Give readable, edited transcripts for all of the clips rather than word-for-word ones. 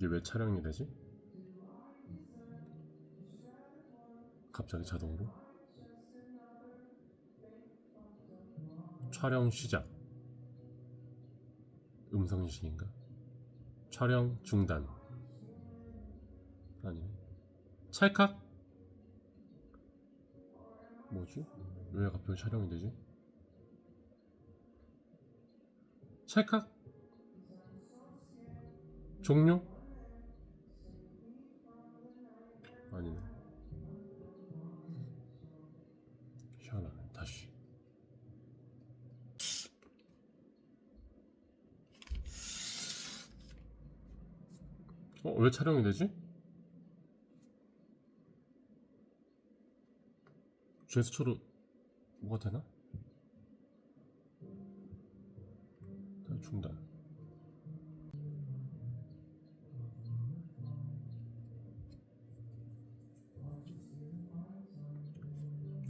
이게 왜 촬영이 되지? 갑자기 자동으로? 촬영 시작. 음성인식인가? 촬영 중단. 아니네. 찰칵? 뭐지? 왜 갑자기 촬영이 되지? 찰칵? 종료? 아니네. 희한하네. 다시. 왜 촬영이 되지? 제스처로 뭐가 되나? 중단.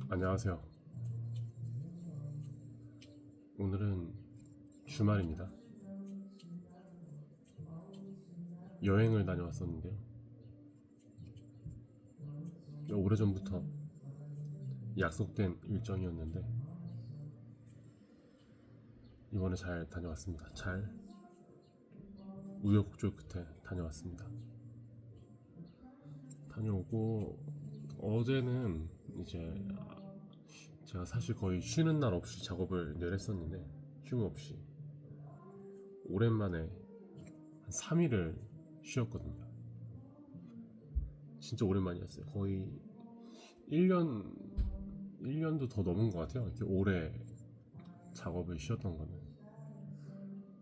안녕하세요. 오늘은 주말입니다. 여행을 다녀왔었는데요. 오래전부터 약속된 일정이었는데 이번에 잘 다녀왔습니다. 잘 우여곡절 끝에 다녀왔습니다. 다녀오고 어제는 이제 제가 사실 거의 쉬는 날 없이 작업을 늘 했었는데 쉼 없이 오랜만에 한 3일을 쉬었거든요. 진짜 오랜만이었어요. 거의 1년도 더 넘은 것 같아요. 이렇게 오래 작업을 쉬었던 거는.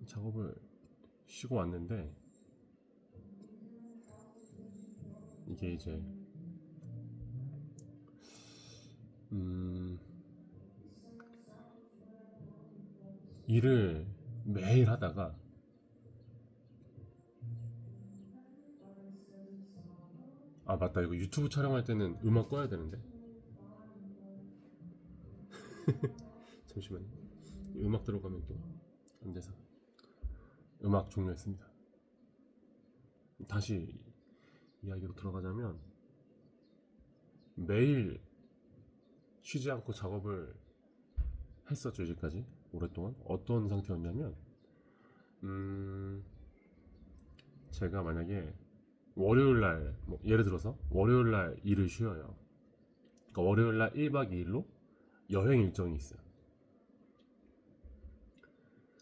작업을 쉬고 왔는데 이게 이제 일을 매일 하다가 맞다, 이거 유튜브 촬영할 때는 음악 꺼야 되는데 잠시만요. 음악 들어가면 또 안 돼서 음악 종료했습니다. 다시 이야기로 들어가자면 매일 쉬지 않고 작업을 했었죠. 이제까지 오랫동안. 어떤 상태였냐면 제가 만약에 월요일날 예를 들어서 월요일날 일을 쉬어요. 그러니까 월요일날 1박 2일로 여행 일정이 있어요.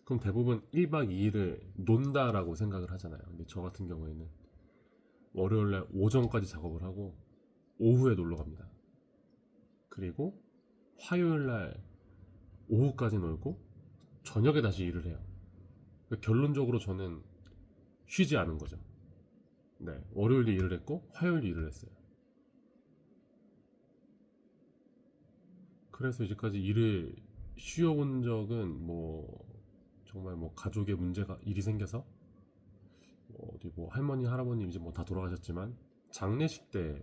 그럼 대부분 1박 2일을 논다라고 생각을 하잖아요. 근데 저 같은 경우에는 월요일날 오전까지 작업을 하고 오후에 놀러 갑니다. 그리고 화요일날 오후까지 놀고 저녁에 다시 일을 해요. 그러니까 결론적으로 저는 쉬지 않은 거죠. 네, 월요일에 일을 했고 화요일에 일을 했어요. 그래서 이제까지 일을 쉬어온 적은 정말 가족의 문제가 일이 생겨서 어디 할머니 할아버님 이제 다 돌아가셨지만 장례식 때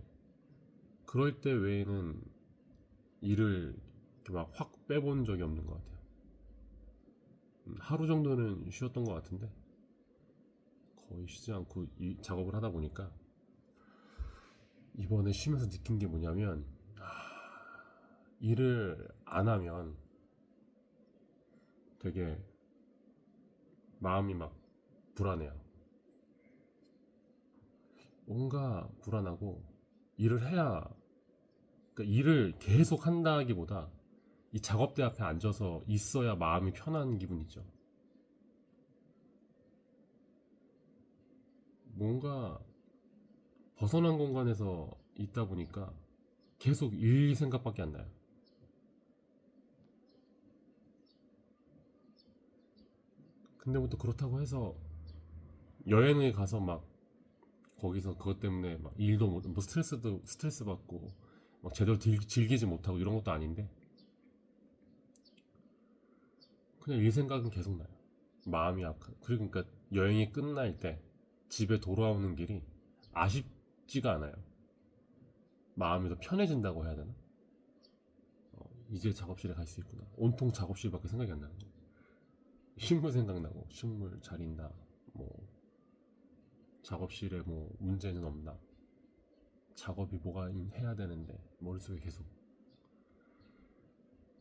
그럴 때 외에는 일을 막 확 빼본 적이 없는 것 같아요. 하루 정도는 쉬었던 것 같은데 거의 쉬지 않고 이 작업을 하다 보니까 이번에 쉬면서 느낀 게 뭐냐면 일을 안 하면 되게 마음이 막 불안해요. 뭔가 불안하고 일을 해야, 그러니까 일을 계속 한다기보다 이 작업대 앞에 앉아서 있어야 마음이 편한 기분이죠. 뭔가 벗어난 공간에서 있다 보니까 계속 일 생각밖에 안 나요. 근데 또 그렇다고 해서 여행에 가서 막 거기서 그것 때문에 막 일도 스트레스 받고 막 제대로 즐기지 못하고 이런 것도 아닌데 그냥 일 생각은 계속 나요. 마음이 아파. 그리고 그러니까 여행이 끝날 때 집에 돌아오는 길이 아쉽지가 않아요. 마음이 더 편해진다고 해야 되나? 이제 작업실에 갈 수 있구나. 온통 작업실밖에 생각이 안 나는 거예요. 식물 생각나고 식물 잘 있나, 뭐 작업실에 뭐 문제는 없나, 작업이 뭐가 해야 되는데 머릿속에 계속.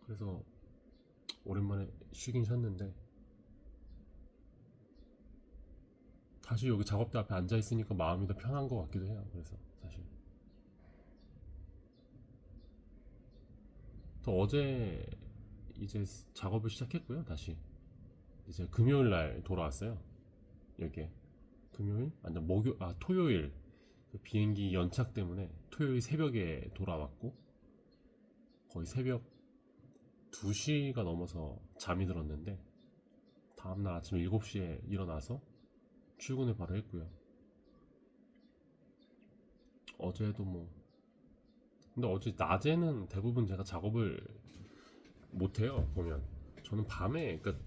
그래서 오랜만에 쉬긴 쉬었는데 다시 여기 작업대 앞에 앉아 있으니까 마음이 더 편한 것 같기도 해요. 그래서 사실 또 어제 이제 작업을 시작했고요. 다시 이제 금요일 날 돌아왔어요. 여기에 금요일 완전 토요일 그 비행기 연착 때문에 토요일 새벽에 돌아왔고 거의 새벽 2시가 넘어서 잠이 들었는데 다음날 아침 7시에 일어나서 출근을 바로 했고요. 어제도 뭐 근데 어제 낮에는 대부분 제가 작업을 못해요. 보면 저는 밤에 그러니까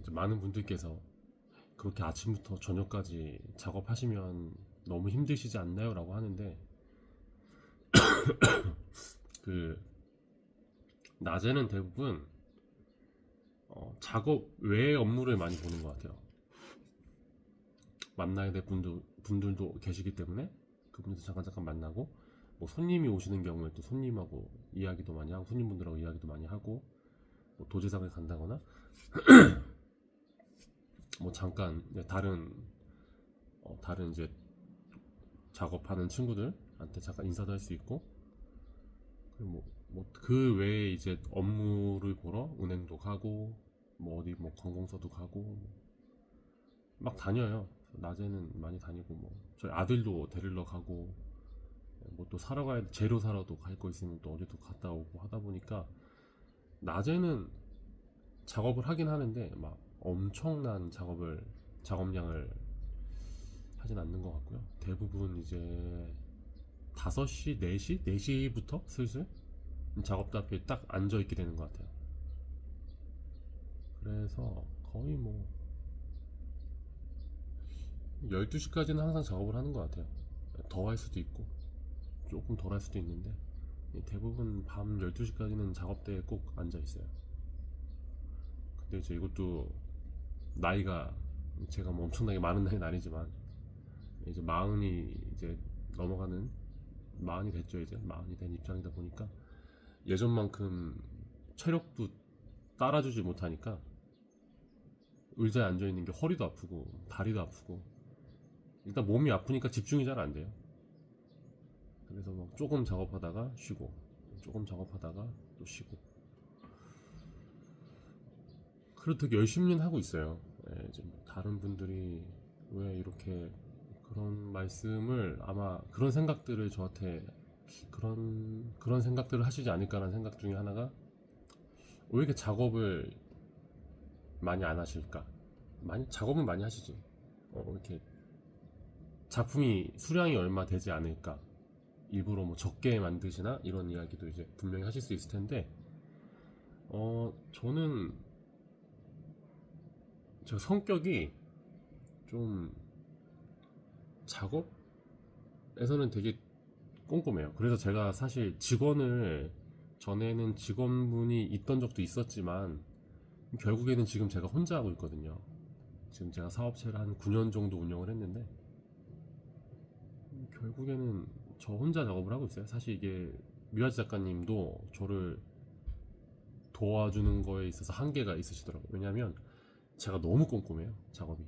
이제 많은 분들께서 그렇게 아침부터 저녁까지 작업하시면 너무 힘드시지 않나요? 라고 하는데 그 낮에는 대부분 작업 외의 업무를 많이 보는 것 같아요. 만나야 될 분들도 계시기 때문에 그분들 잠깐 만나고 뭐 손님이 오시는 경우에 또 손님하고 이야기도 많이 하고 손님분들하고 이야기도 많이 하고 뭐 도제상을 간다거나 뭐 잠깐 다른 이제 작업하는 친구들한테 잠깐 인사도 할 수 있고 그리고 뭐 그 외에 이제 업무를 보러 은행도 가고 뭐 어디 뭐 관공서도 가고 막 다녀요. 낮에는 많이 다니고 뭐 저희 아들도 데리러 가고 뭐 또 사러 가야 재료 사러도 갈 거 있으면 또 어디도 갔다 오고 하다 보니까 낮에는 작업을 하긴 하는데 막 엄청난 작업량을 하진 않는 것 같고요. 대부분 이제 5시, 4시? 4시부터 슬슬 작업대 앞에 딱 앉아있게 되는 것 같아요. 그래서 거의 뭐 12시까지는 항상 작업을 하는 것 같아요. 더 할 수도 있고 조금 덜 할 수도 있는데 대부분 밤 12시까지는 작업대에 꼭 앉아있어요. 근데 이제 이것도 나이가 제가 뭐 엄청나게 많은 나이는 아니지만 이제 마흔이 이제 넘어가는 마흔이 됐죠. 이제 마흔이 된 입장이다 보니까 예전만큼 체력도 따라주지 못하니까 의자에 앉아있는 게 허리도 아프고 다리도 아프고 일단 몸이 아프니까 집중이 잘 안 돼요. 그래서 막 조금 작업하다가 쉬고 조금 작업하다가 또 쉬고 그렇게 열심히는 하고 있어요. 이제 뭐 다른 분들이 왜 이렇게 그런 말씀을 아마 그런 생각들을 저한테 그런 생각들을 하시지 않을까라는 생각 중에 하나가 왜 이렇게 작업을 많이 안 하실까? 작업은 많이 하시지. 이렇게 작품이 수량이 얼마 되지 않을까? 일부러 뭐 적게 만드시나 이런 이야기도 이제 분명히 하실 수 있을 텐데, 저는 제 성격이 좀 작업에서는 되게 꼼꼼해요. 그래서 제가 사실 전에는 직원분이 있던 적도 있었지만 결국에는 지금 제가 혼자 하고 있거든요. 지금 제가 사업체를 한 9년 정도 운영을 했는데 결국에는 저 혼자 작업을 하고 있어요. 사실 이게 미화지 작가님도 저를 도와주는 거에 있어서 한계가 있으시더라고요. 왜냐하면 제가 너무 꼼꼼해요. 작업이.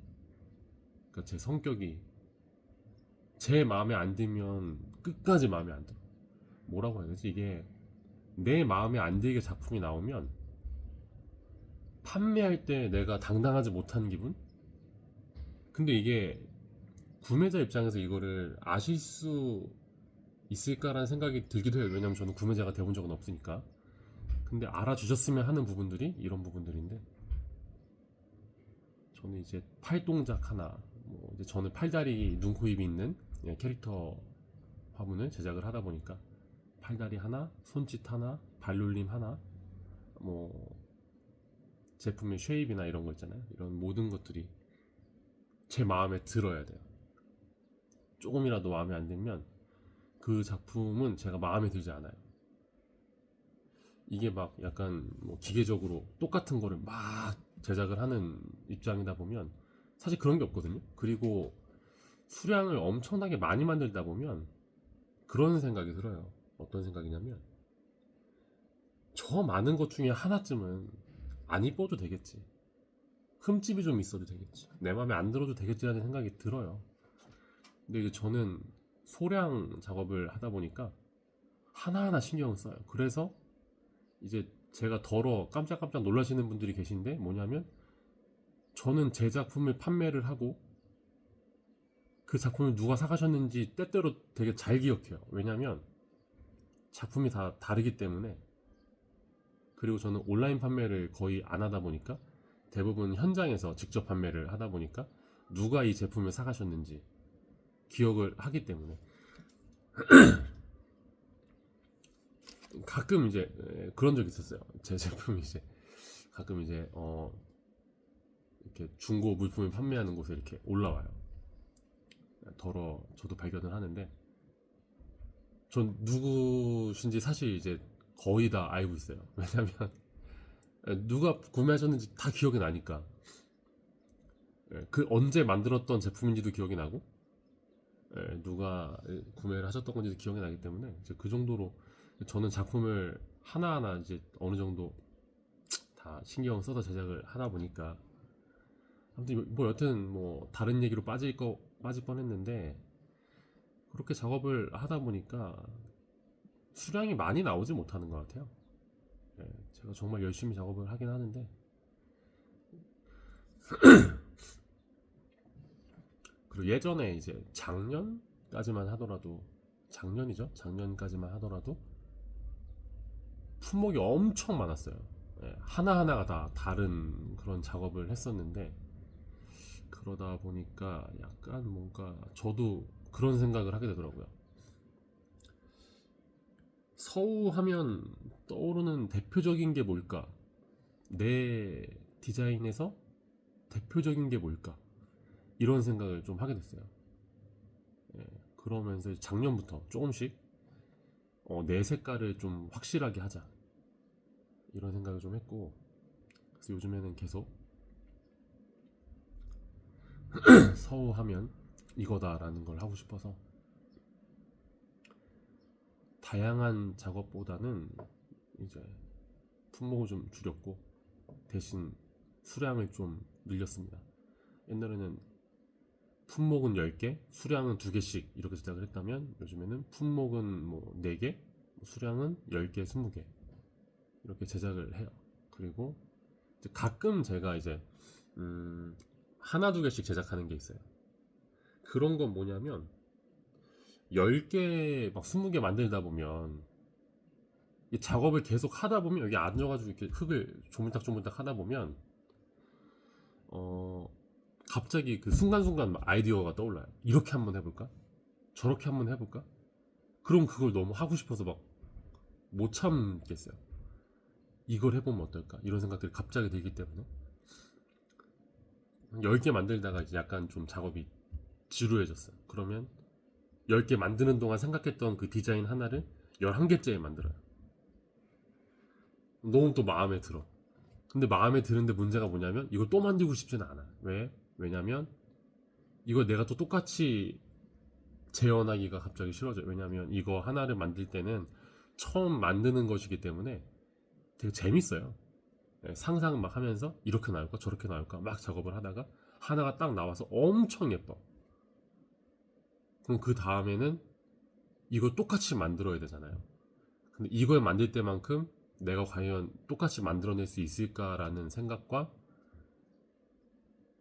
그러니까 제 성격이 제 마음에 안 들면 끝까지 마음에 안 들어. 뭐라고 해야 되지? 이게 내 마음에 안 들게 작품이 나오면 판매할 때 내가 당당하지 못한 기분? 근데 이게 구매자 입장에서 이거를 아실 수 있을까라는 생각이 들기도 해요. 왜냐면 저는 구매자가 돼본 적은 없으니까. 근데 알아주셨으면 하는 부분들이 이런 부분들인데 저는 이제 팔동작 하나, 뭐 이제 저는 팔다리, 눈, 코, 입이 있는 캐릭터 화분을 제작을 하다 보니까 팔다리 하나, 손짓 하나, 발놀림 하나, 뭐 제품의 쉐입이나 이런 거 있잖아요. 이런 모든 것들이 제 마음에 들어야 돼요. 조금이라도 마음에 안 들면 그 작품은 제가 마음에 들지 않아요. 이게 막 약간 뭐 기계적으로 똑같은 거를 막 제작을 하는 입장이다 보면 사실 그런 게 없거든요. 그리고 수량을 엄청나게 많이 만들다 보면 그런 생각이 들어요. 어떤 생각이냐면 저 많은 것 중에 하나쯤은 안 이뻐도 되겠지. 흠집이 좀 있어도 되겠지. 내 마음에 안 들어도 되겠지라는 생각이 들어요. 근데 이제 저는 소량 작업을 하다 보니까 하나하나 신경을 써요. 그래서 이제 제가 깜짝깜짝 놀라시는 분들이 계신데 뭐냐면 저는 제 작품을 판매를 하고 그 작품을 누가 사가셨는지 때때로 되게 잘 기억해요. 왜냐면 작품이 다 다르기 때문에. 그리고 저는 온라인 판매를 거의 안 하다 보니까 대부분 현장에서 직접 판매를 하다 보니까 누가 이 제품을 사가셨는지 기억을 하기 때문에 가끔 이제 그런 적이 있었어요. 제 제품이 이제 가끔 이제 이렇게 중고 물품을 판매하는 곳에 이렇게 올라와요. 저도 발견을 하는데 전 누구신지 사실 이제 거의 다 알고 있어요. 왜냐면 누가 구매하셨는지 다 기억이 나니까. 그 언제 만들었던 제품인지도 기억이 나고 누가 구매를 하셨던 건지도 기억이 나기 때문에 이제 그 정도로 저는 작품을 하나하나 이제 어느 정도 다 신경 써서 제작을 하다 보니까 아무튼 뭐 여튼 뭐 다른 얘기로 빠질 뻔했는데 그렇게 작업을 하다 보니까 수량이 많이 나오지 못하는 것 같아요. 제가 정말 열심히 작업을 하긴 하는데 그리고 예전에 이제 작년까지만 하더라도 작년이죠. 작년까지만 하더라도 품목이 엄청 많았어요. 하나하나가 다 다른 그런 작업을 했었는데 그러다 보니까 약간 뭔가 저도 그런 생각을 하게 되더라고요. 서우하면 떠오르는 대표적인 게 뭘까? 내 디자인에서 대표적인 게 뭘까? 이런 생각을 좀 하게 됐어요. 그러면서 작년부터 조금씩 내 색깔을 좀 확실하게 하자 이런 생각을 좀 했고 그래서 요즘에는 계속 서우하면 이거다라는 걸 하고 싶어서 다양한 작업보다는 이제 품목을 좀 줄였고 대신 수량을 좀 늘렸습니다. 옛날에는 품목은 10개, 수량은 2개씩 이렇게 제작을 했다면 요즘에는 품목은 뭐 4개, 수량은 10개, 20개 이렇게 제작을 해요. 그리고 이제 가끔 제가 이제 하나 두 개씩 제작하는 게 있어요. 그런 건 뭐냐면 10개 막 20개 만들다 보면 이 작업을 계속 하다 보면 여기 앉아가지고 이렇게 흙을 조물딱조물딱 하다 보면 갑자기 그 순간순간 막 아이디어가 떠올라요. 이렇게 한번 해볼까? 저렇게 한번 해볼까? 그럼 그걸 너무 하고 싶어서 막 못 참겠어요. 이걸 해보면 어떨까? 이런 생각들이 갑자기 들기 때문에 10개 만들다가 이제 약간 좀 작업이 지루해졌어요. 그러면 10개 만드는 동안 생각했던 그 디자인 하나를 11개째에 만들어요. 너무 또 마음에 들어. 근데 마음에 드는데 문제가 뭐냐면 이걸 또 만들고 싶지는 않아. 왜? 왜냐면 이걸 내가 또 똑같이 재현하기가 갑자기 싫어져요. 왜냐면 이거 하나를 만들 때는 처음 만드는 것이기 때문에 되게 재밌어요. 상상 막 하면서 이렇게 나올까 저렇게 나올까 막 작업을 하다가 하나가 딱 나와서 엄청 예뻐. 그럼 그 다음에는 이걸 똑같이 만들어야 되잖아요. 근데 이걸 만들 때만큼 내가 과연 똑같이 만들어낼 수 있을까라는 생각과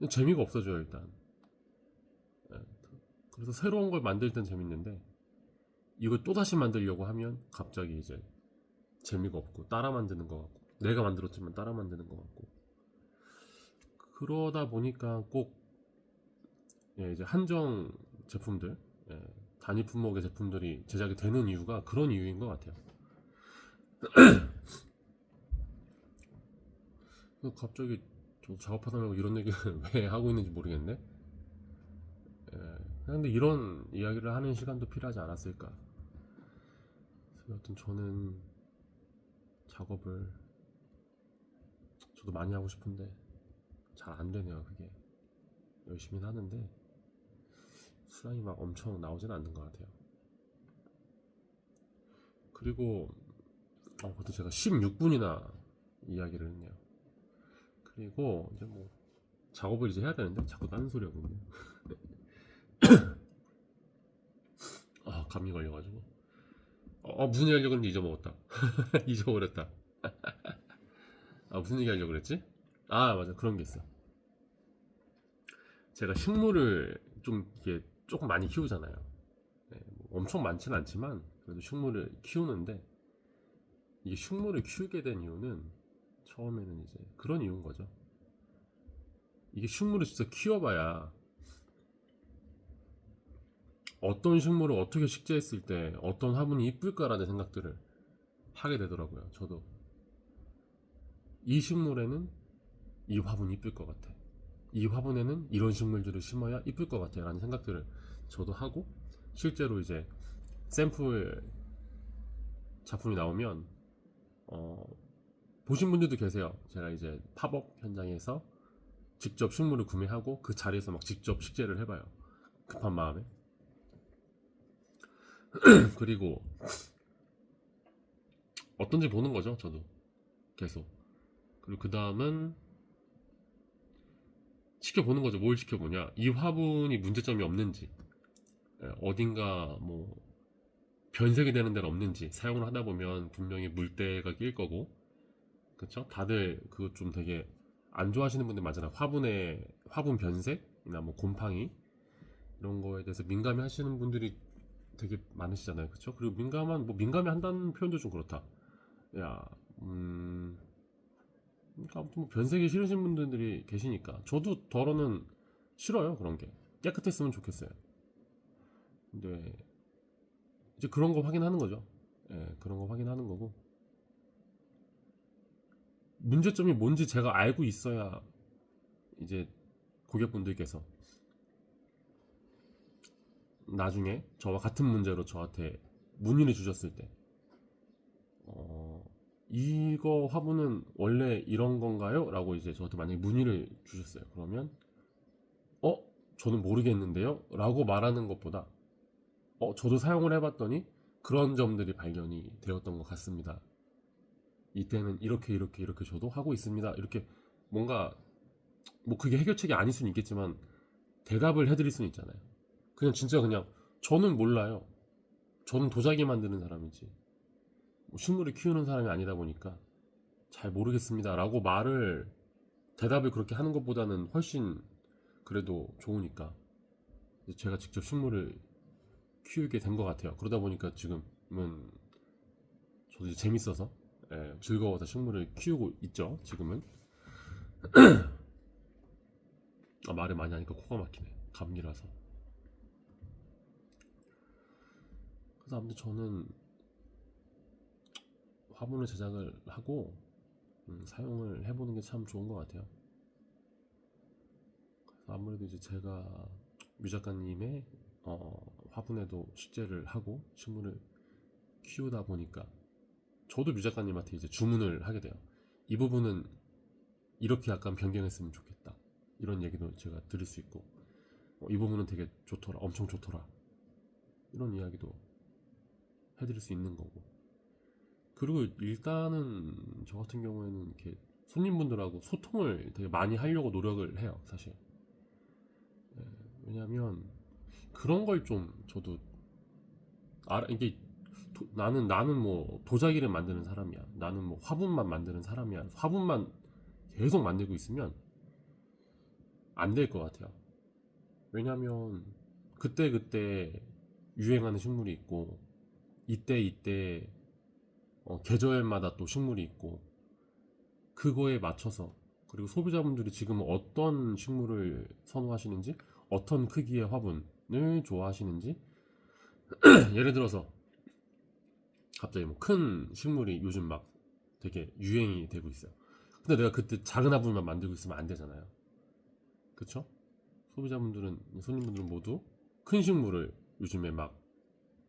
재미가 없어져요 일단. 그래서 새로운 걸 만들 땐 재밌는데 이걸 또다시 만들려고 하면 갑자기 이제 재미가 없고 따라 만드는 것 같고 내가 만들었지만 따라 만드는 것 같고 그러다 보니까 꼭 이제 한정 제품들 단위 품목의 제품들이 제작이 되는 이유가 그런 이유인 것 같아요. 갑자기 저 작업하다 말고 이런 얘기를 왜 하고 있는지 모르겠네. 근데 이런 이야기를 하는 시간도 필요하지 않았을까. 여튼 저는 작업을 저도 많이 하고 싶은데 잘 안 되네요 그게. 열심히 하는데 수량이 막 엄청 나오진 않는 것 같아요. 그리고 그것도 제가 16분이나 이야기를 했네요. 그리고 이제 뭐 작업을 이제 해야 되는데 자꾸 다른 소리 하거든요. 감기 걸려가지고 무슨 얘기 하려고 했는지 잊어먹었다. 잊어버렸다. 무슨 얘기 하려고 그랬지? 맞아, 그런 게 있어. 제가 식물을 좀 이게 조금 많이 키우잖아요. 네, 뭐 엄청 많지는 않지만 그래도 식물을 키우는데, 이게 식물을 키우게 된 이유는 처음에는 이제 그런 이유인 거죠. 이게 식물을 진짜 키워봐야 어떤 식물을 어떻게 식재했을 때 어떤 화분이 이쁠까라는 생각들을 하게 되더라고요. 저도 이 식물에는 이 화분이 이쁠 것 같아, 이 화분에는 이런 식물들을 심어야 이쁠 것 같아 라는 생각들을 저도 하고, 실제로 이제 샘플 작품이 나오면 보신 분들도 계세요. 제가 이제 팝업 현장에서 직접 식물을 구매하고 그 자리에서 막 직접 식재를 해봐요, 급한 마음에. 그리고 어떤지 보는 거죠, 저도 계속. 그리고 그 다음은 지켜보는 거죠. 뭘 지켜보냐, 이 화분이 문제점이 없는지, 어딘가 뭐 변색이 되는 데는 없는지. 사용을 하다 보면 분명히 물때가 낄 거고, 그쵸? 다들 그거 좀 되게 안 좋아하시는 분들 많잖아요. 화분 변색이나 뭐 곰팡이 이런 거에 대해서 민감해 하시는 분들이 되게 많으시잖아요. 그쵸? 그리고 민감해 한다는 표현도 좀 그렇다. 야, 그러니까 아무튼 뭐 변색이 싫으신 분들이 계시니까. 저도 덜어는 싫어요. 그런 게 깨끗했으면 좋겠어요. 근데 이제 그런 거 확인하는 거죠. 그런 거 확인하는 거고, 문제점이 뭔지 제가 알고 있어야 이제 고객분들께서 나중에 저와 같은 문제로 저한테 문의를 주셨을 때, 이거 화분은 원래 이런 건가요? 라고 이제 저한테 만약에 문의를 주셨어요. 그러면 어? 저는 모르겠는데요? 라고 말하는 것보다 저도 사용을 해봤더니 그런 점들이 발견이 되었던 것 같습니다. 이때는 이렇게 이렇게 이렇게 저도 하고 있습니다. 이렇게 뭔가, 뭐 그게 해결책이 아닐 수는 있겠지만 대답을 해드릴 수는 있잖아요. 그냥 진짜 그냥 저는 몰라요, 저는 도자기 만드는 사람이지 뭐 식물을 키우는 사람이 아니다 보니까 잘 모르겠습니다 라고 대답을 그렇게 하는 것보다는 훨씬 그래도 좋으니까 제가 직접 식물을 키우게 된 것 같아요. 그러다 보니까 지금은 저도 이제 재밌어서, 즐거워서 식물을 키우고 있죠, 지금은. 말을 많이 하니까 코가 막히네, 감기라서. 그래서 아무튼 저는 화분을 제작을 하고 사용을 해보는 게 참 좋은 것 같아요. 그래서 아무래도 이제 제가 뮤 작가님의 화분에도 식재를 하고 식물을 키우다 보니까 저도 뮤 작가님한테 이제 주문을 하게 돼요. 이 부분은 이렇게 약간 변경했으면 좋겠다, 이런 얘기도 제가 들을 수 있고, 이 부분은 되게 좋더라, 엄청 좋더라, 이런 이야기도 해드릴 수 있는 거고. 그리고 일단은 저 같은 경우에는 이렇게 손님분들하고 소통을 되게 많이 하려고 노력을 해요, 사실. 왜냐면 그런 걸 좀 저도 이게 나는 뭐 도자기를 만드는 사람이야, 나는 뭐 화분만 만드는 사람이야, 화분만 계속 만들고 있으면 안 될 것 같아요. 왜냐면 그때 유행하는 식물이 있고, 이때 계절마다 또 식물이 있고, 그거에 맞춰서, 그리고 소비자분들이 지금 어떤 식물을 선호하시는지, 어떤 크기의 화분을 좋아하시는지. 예를 들어서 갑자기 뭐 큰 식물이 요즘 막 되게 유행이 되고 있어요. 근데 내가 그때 작은 화분만 만들고 있으면 안 되잖아요. 그쵸? 손님분들은 모두 큰 식물을 요즘에 막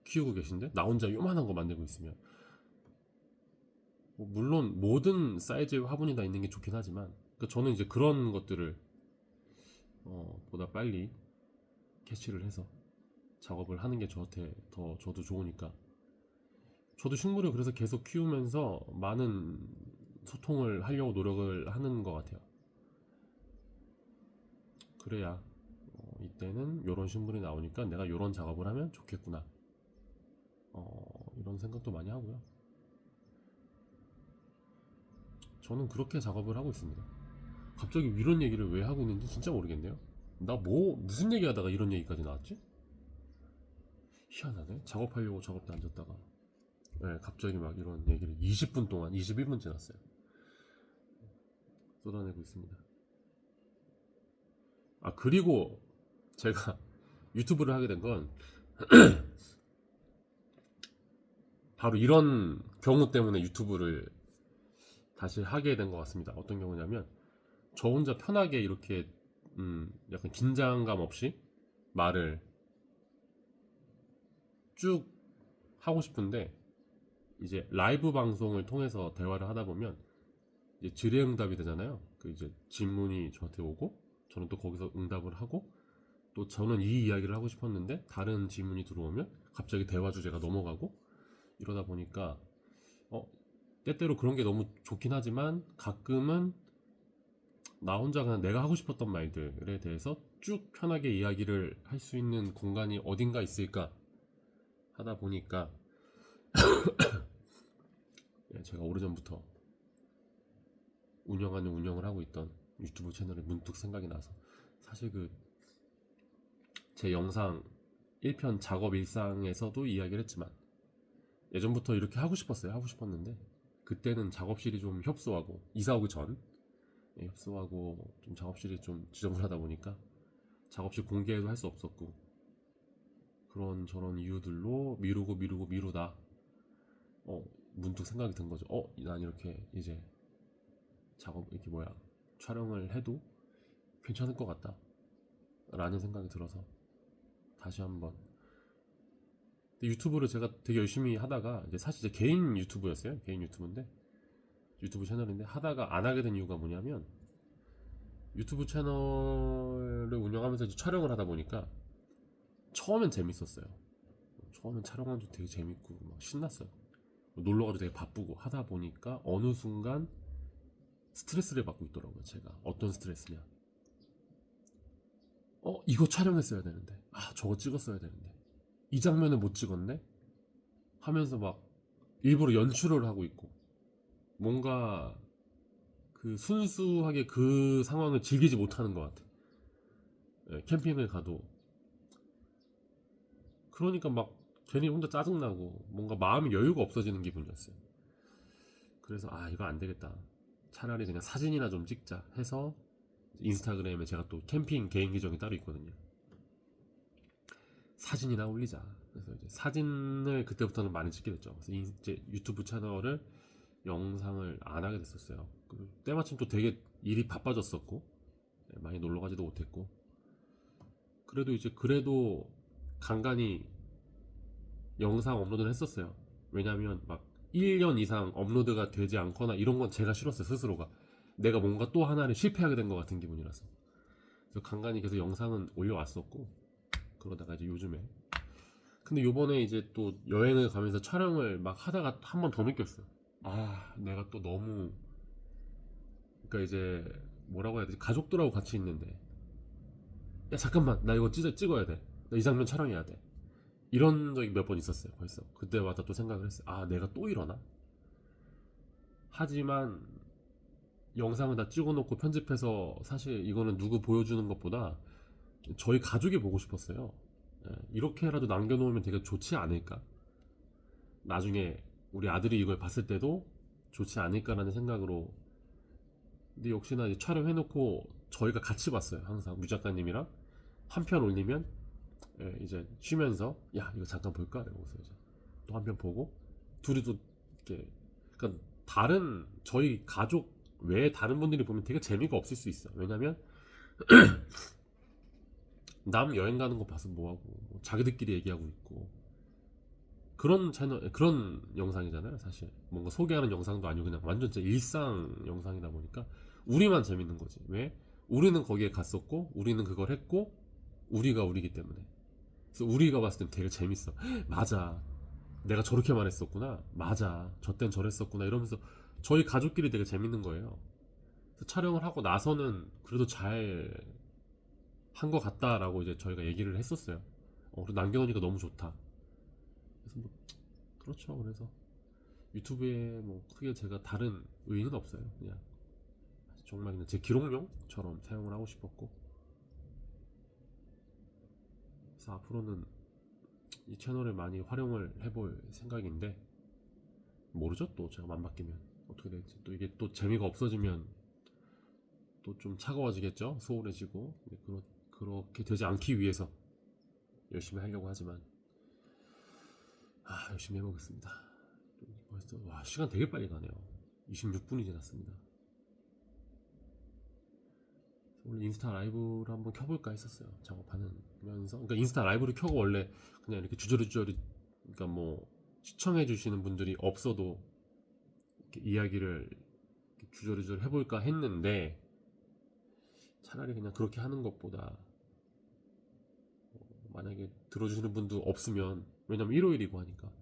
키우고 계신데 나 혼자 요만한 거 만들고 있으면, 뭐 물론 모든 사이즈의 화분이 다 있는 게 좋긴 하지만, 그러니까 저는 이제 그런 것들을 보다 빨리 캐치를 해서 작업을 하는 게 저한테 더 저도 좋으니까 저도 식물을 그래서 계속 키우면서 많은 소통을 하려고 노력을 하는 것 같아요. 그래야 이때는 이런 식물이 나오니까 내가 이런 작업을 하면 좋겠구나, 이런 생각도 많이 하고요. 저는 그렇게 작업을 하고 있습니다. 갑자기 이런 얘기를 왜 하고 있는지 진짜 모르겠네요. 나 무슨 얘기 하다가 이런 얘기까지 나왔지? 희한하네. 작업하려고 작업대 앉았다가 네, 갑자기 막 이런 얘기를 20분 동안 21분 지났어요. 쏟아내고 있습니다. 아, 그리고 제가 유튜브를 하게 된 건 바로 이런 경우 때문에 유튜브를 다시 하게 된 것 같습니다. 어떤 경우냐면 저 혼자 편하게 이렇게 약간 긴장감 없이 말을 쭉 하고 싶은데 이제 라이브 방송을 통해서 대화를 하다 보면 이제 질의응답이 되잖아요. 그 이제 질문이 저한테 오고 저는 또 거기서 응답을 하고 또 저는 이 이야기를 하고 싶었는데 다른 질문이 들어오면 갑자기 대화 주제가 넘어가고 이러다 보니까 때때로 그런 게 너무 좋긴 하지만 가끔은 나 혼자 그냥 내가 하고 싶었던 말들에 대해서 쭉 편하게 이야기를 할 수 있는 공간이 어딘가 있을까 하다 보니까 제가 오래전부터 운영을 하고 있던 유튜브 채널이 문득 생각이 나서 사실 그 제 영상 1편 작업 일상에서도 이야기를 했지만 예전부터 이렇게 하고 싶었는데 그때는 작업실이 좀 협소하고 이사 오기 전 협소하고 좀 작업실이 좀 지저분하다 보니까 작업실 공개도 할 수 없었고 그런 저런 이유들로 미루다 문득 생각이 든 거죠. 난 이렇게 이제 촬영을 해도 괜찮을 것 같다 라는 생각이 들어서 다시 한번 유튜브를 제가 되게 열심히 하다가 이제 사실 제 개인 유튜브였어요. 개인 유튜브인데 유튜브 채널인데 하다가 안 하게 된 이유가 뭐냐면 유튜브 채널을 운영하면서 이제 촬영을 하다 보니까 처음엔 재밌었어요. 처음엔 촬영하는 게 되게 재밌고 막 신났어요. 놀러가도 되게 바쁘고 하다 보니까 어느 순간 스트레스를 받고 있더라고요. 제가 어떤 스트레스냐, 이거 촬영했어야 되는데 저거 찍었어야 되는데 이 장면을 못 찍었네 하면서 막 일부러 연출을 하고 있고 뭔가 그 순수하게 그 상황을 즐기지 못하는 것 같아. 캠핑을 가도 그러니까 막 괜히 혼자 짜증나고 뭔가 마음의 여유가 없어지는 기분이었어요. 그래서 이거 안 되겠다. 차라리 그냥 사진이나 좀 찍자 해서 인스타그램에 제가 또 캠핑 개인 계정이 따로 있거든요. 사진이나 올리자. 그래서 이제 사진을 그때부터는 많이 찍게 됐죠. 그래서 이제 유튜브 채널을 영상을 안 하게 됐었어요. 때마침 또 되게 일이 바빠졌었고 많이 놀러 가지도 못했고 그래도 간간히 영상 업로드를 했었어요. 왜냐면 막 1년 이상 업로드가 되지 않거나 이런 건 제가 싫었어요. 스스로가 내가 뭔가 또 하나를 실패하게 된 것 같은 기분이라서. 그래서 간간히 계속 영상은 올려왔었고 그러다가 이제 요즘에 근데 요번에 이제 또 여행을 가면서 촬영을 막 하다가 한 번 더 느꼈어요. 내가 또 너무 그러니까 이제 뭐라고 해야 되지, 가족들하고 같이 있는데 야 잠깐만 나 이거 찍어야 돼, 나 이 장면 촬영해야 돼, 이런 적이 몇 번 있었어요. 벌써 그때마다 또 생각을 했어요. 내가 또 이러나. 하지만 영상을 다 찍어놓고 편집해서 사실 이거는 누구 보여주는 것보다 저희 가족이 보고 싶었어요. 이렇게라도 남겨놓으면 되게 좋지 않을까, 나중에 우리 아들이 이걸 봤을 때도 좋지 않을까라는 생각으로. 근데 역시나 이제 촬영해놓고 저희가 같이 봤어요. 항상 무 작가님이랑 한 편 올리면 이제 쉬면서 야 이거 잠깐 볼까 이러고서 이제 또 한 편 보고 둘이 또 이렇게, 그러니까 다른 저희 가족 외에 다른 분들이 보면 되게 재미가 없을 수 있어. 왜냐면 남 여행 가는 거 봐서 뭐하고 자기들끼리 얘기하고 있고 그런 채널 그런 영상이잖아요. 사실 뭔가 소개하는 영상도 아니고 그냥 완전 제 일상 영상이다 보니까 우리만 재밌는 거지. 왜? 우리는 거기에 갔었고 우리는 그걸 했고 우리가 우리기 때문에. 그래서 우리가 봤을 땐 되게 재밌어. 맞아, 내가 저렇게만 했었구나, 맞아 저 땐 저랬었구나 이러면서 저희 가족끼리 되게 재밌는 거예요. 그래서 촬영을 하고 나서는 그래도 잘 한 것 같다라고 이제 저희가 얘기를 했었어요. 그리고 남겨놓으니까 너무 좋다. 그래서 뭐 그렇죠. 그래서 유튜브에 뭐 크게 제가 다른 의의는 없어요. 그냥 정말 그냥 제 기록용처럼 사용을 하고 싶었고, 그래서 앞으로는 이 채널을 많이 활용을 해볼 생각인데, 모르죠. 또 제가 맘 바뀌면 어떻게 될지, 또 이게 또 재미가 없어지면 또 좀 차가워지겠죠. 소홀해지고. 그렇게 되지 않기 위해서 열심히 하려고 하지만, 열심히 해보겠습니다. 벌써 와, 시간 되게 빨리 가네요. 26분이 지났습니다. 원래 인스타 라이브를 한번 켜볼까 했었어요. 작업하면서. 그러니까 인스타 라이브를 켜고 원래 그냥 이렇게 주저리주저리, 그러니까 뭐 시청해주시는 분들이 없어도 이렇게 이야기를 이렇게 주저리주저리 해볼까 했는데, 차라리 그냥 그렇게 하는 것보다 만약에 들어주시는 분도 없으면, 왜냐면 일요일이고 하니까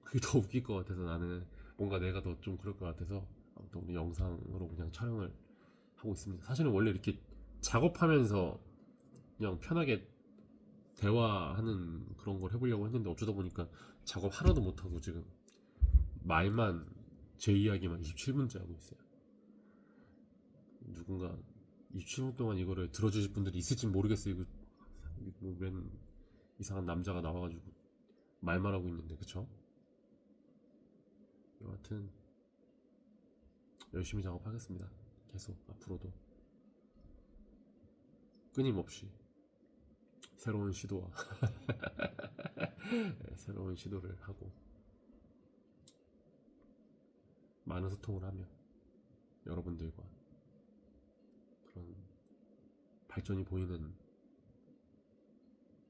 그게 더 웃길 것 같아서, 나는 뭔가 내가 더 좀 그럴 것 같아서 아무튼 오늘 영상으로 그냥 촬영을 하고 있습니다. 사실은 원래 이렇게 작업하면서 그냥 편하게 대화하는 그런 걸 해보려고 했는데, 어쩌다 보니까 작업 하나도 못하고 지금 말만, 제 이야기만 27분째 하고 있어요. 누군가 27분 동안 이거를 들어주실 분들이 있을지 모르겠어요. 이거 웬 이상한 남자가 나와가지고 말만 하고 있는데, 그쵸? 여하튼 열심히 작업하겠습니다. 계속 앞으로도 끊임없이 새로운 시도와 새로운 시도를 하고 많은 소통을 하며 여러분들과 그런 발전이 보이는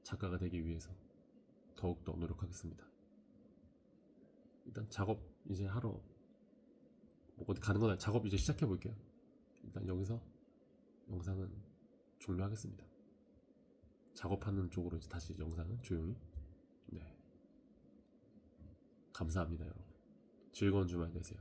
작가가 되기 위해서 더욱더 노력하겠습니다. 일단 작업 이제 하러 뭐 어디 가는 건 아니고 작업 이제 시작해 볼게요. 일단 여기서 영상은 종료하겠습니다. 작업하는 쪽으로 이제 다시 영상은 조용히. 네, 감사합니다 여러분. 즐거운 주말 되세요.